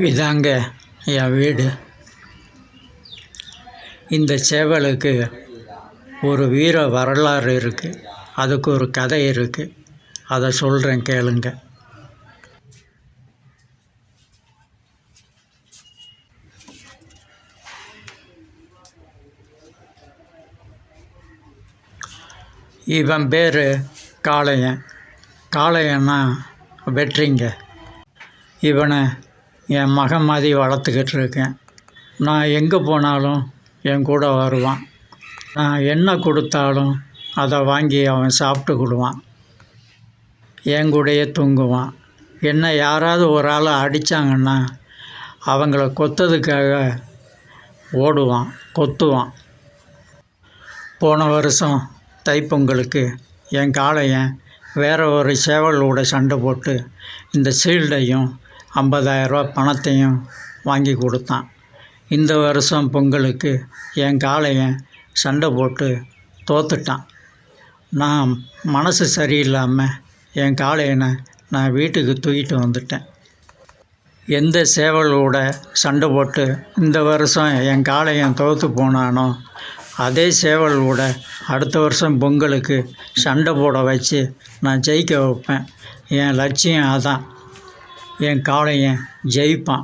இதாங்க என் வீடு. இந்த சேவலுக்கு ஒரு வீர வரலாறு இருக்குது. அதுக்கு ஒரு கதை இருக்குது. அதை சொல்கிறேன், கேளுங்க. இவன் பேர் காளையன். காளையன்னா வெற்றிங்க. இவனை என் மகன் மாதிரி வளர்த்துக்கிட்டு இருக்கேன். நான் எங்கே போனாலும் என் கூட வருவான். நான் என்ன கொடுத்தாலும் அதை வாங்கி அவன் சாப்பிட்டுக்கிடுவான். என் கூடயே தூங்குவான். என்னை யாராவது ஒரு ஆளை அடித்தாங்கன்னா அவங்கள கொத்ததுக்காக ஓடுவான், கொத்துவான். போன வருஷம் தைப்பொங்கலுக்கு என் காளையன் வேறு ஒரு சேவலோட சண்டை போட்டு இந்த ஷீல்டையும் 50,000 ரூபா பணத்தையும் வாங்கி கொடுத்தான். இந்த வருஷம் பொங்கலுக்கு என் காளையன் சண்டை போட்டு தோத்துட்டான். நான் மனசு சரியில்லாமல் என் காளையனை நான் வீட்டுக்கு தூக்கிட்டு வந்துட்டேன். எந்த சேவலோட சண்டை போட்டு இந்த வருஷம் என் காளையன் தோற்று போனானோ அதே சேவலோட அடுத்த வருஷம் பொங்கலுக்கு சண்டை போட வச்சு நான் ஜெயிக்க வைப்பேன். என் லட்சியம் அதான். என் காளையன் ஜெயிப்பான்.